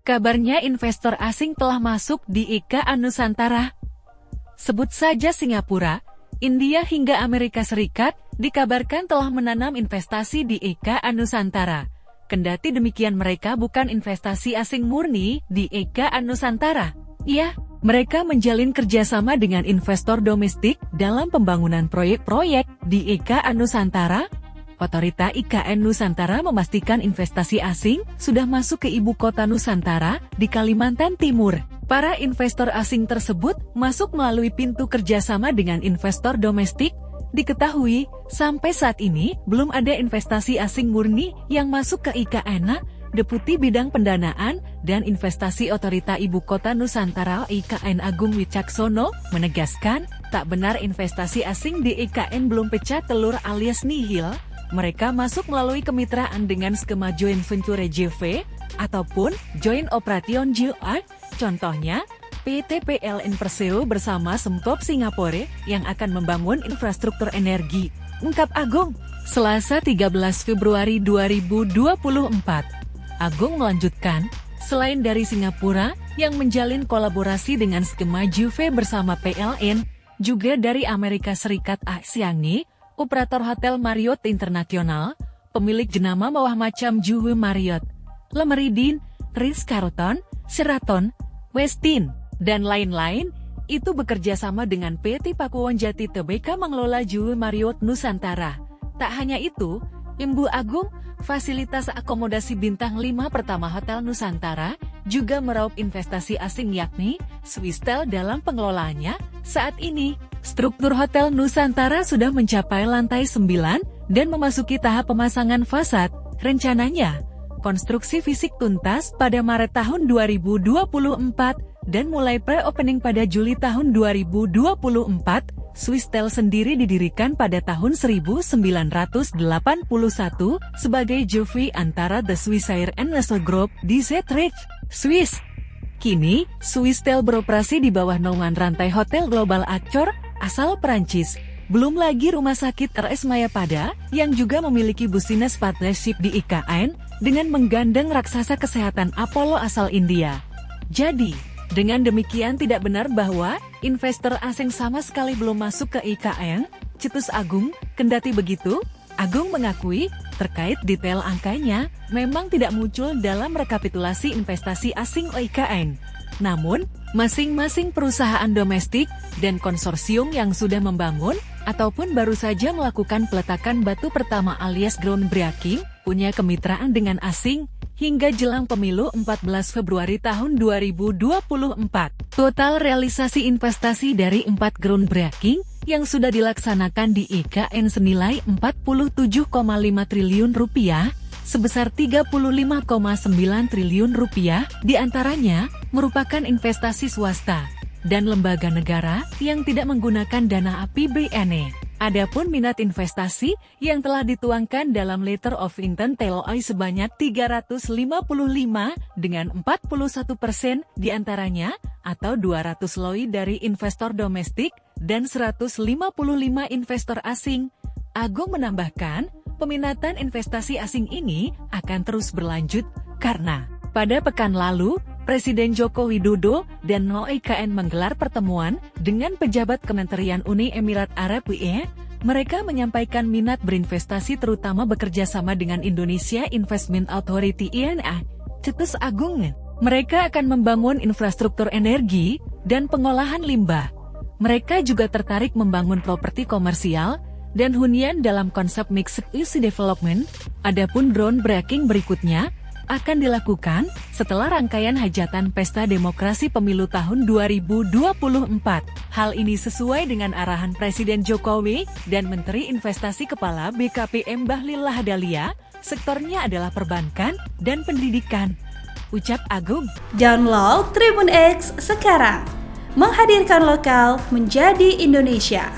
Kabarnya investor asing telah masuk di IKA Nusantara. Sebut saja Singapura, India hingga Amerika Serikat dikabarkan telah menanam investasi di IKA Nusantara. Kendati demikian mereka bukan investasi asing murni di IKA Nusantara. Ya, mereka menjalin kerjasama dengan investor domestik dalam pembangunan proyek-proyek di IKA Nusantara. Otorita IKN Nusantara memastikan investasi asing sudah masuk ke ibu kota Nusantara di Kalimantan Timur. Para investor asing tersebut masuk melalui pintu kerjasama dengan investor domestik. Diketahui, sampai saat ini belum ada investasi asing murni yang masuk ke IKN. Deputi Bidang Pendanaan dan Investasi Otorita Ibu Kota Nusantara IKN Agung Wicaksono menegaskan, tak benar investasi asing di IKN belum pecah telur alias nihil. Mereka masuk melalui kemitraan dengan skema Joint Venture JV ataupun Joint Operation JOA. Contohnya, PT PLN Persero bersama Sembcorp Singapore yang akan membangun infrastruktur energi, ungkap Agung. Selasa 13 Februari 2024. Agung melanjutkan, selain dari Singapura yang menjalin kolaborasi dengan skema JV bersama PLN, juga dari Amerika Serikat Axiangi, operator hotel Marriott International, pemilik jenama mewah macam Juhu Marriott, Le Méridien, Ritz-Carlton, Sheraton, Westin, dan lain-lain, itu bekerja sama dengan PT Pakuwon Jati Tbk mengelola Juhu Marriott Nusantara. Tak hanya itu, Ibu Agung, fasilitas akomodasi bintang 5 pertama Hotel Nusantara, juga meraup investasi asing yakni Swisstel dalam pengelolaannya. Saat ini, struktur Hotel Nusantara sudah mencapai lantai 9 dan memasuki tahap pemasangan fasad. Rencananya, konstruksi fisik tuntas pada Maret tahun 2024 dan mulai pre-opening pada Juli tahun 2024. Swisstel sendiri didirikan pada tahun 1981 sebagai JV antara The Swissair and Nestle Group di Zurich, Swiss. Kini, Swisstel beroperasi di bawah naungan rantai Hotel Global Accor asal Perancis. Belum lagi Rumah Sakit RS Mayapada yang juga memiliki business partnership di IKN dengan menggandeng raksasa kesehatan Apollo asal India. Jadi, dengan demikian tidak benar bahwa investor asing sama sekali belum masuk ke IKN, cetus Agung. Kendati begitu, Agung mengakui terkait detail angkanya memang tidak muncul dalam rekapitulasi investasi asing IKN. Namun, masing-masing perusahaan domestik dan konsorsium yang sudah membangun ataupun baru saja melakukan peletakan batu pertama alias groundbreaking punya kemitraan dengan asing. Hingga jelang pemilu 14 Februari tahun 2024. Total realisasi investasi dari 4 groundbreaking yang sudah dilaksanakan di IKN senilai 47,5 triliun rupiah, sebesar 35,9 triliun rupiah, diantaranya merupakan investasi swasta dan lembaga negara yang tidak menggunakan dana APBN. Adapun minat investasi yang telah dituangkan dalam Letter of Intent LOI sebanyak 355 dengan 41% diantaranya atau 200 LOI dari investor domestik dan 155 investor asing. Agung menambahkan, peminatan investasi asing ini akan terus berlanjut karena pada pekan lalu, Presiden Joko Widodo dan IKN menggelar pertemuan dengan pejabat Kementerian Uni Emirat Arab UAE. Mereka menyampaikan minat berinvestasi terutama bekerja sama dengan Indonesia Investment Authority INA. Cetus Agung, mereka akan membangun infrastruktur energi dan pengolahan limbah. Mereka juga tertarik membangun properti komersial dan hunian dalam konsep mixed use development. Adapun groundbreaking berikutnya akan dilakukan setelah rangkaian hajatan Pesta Demokrasi Pemilu tahun 2024. Hal ini sesuai dengan arahan Presiden Jokowi dan Menteri Investasi Kepala BKPM Bahlil Lahadalia, sektornya adalah perbankan dan pendidikan. Ucap Agung. Download Tribun X sekarang, menghadirkan lokal menjadi Indonesia.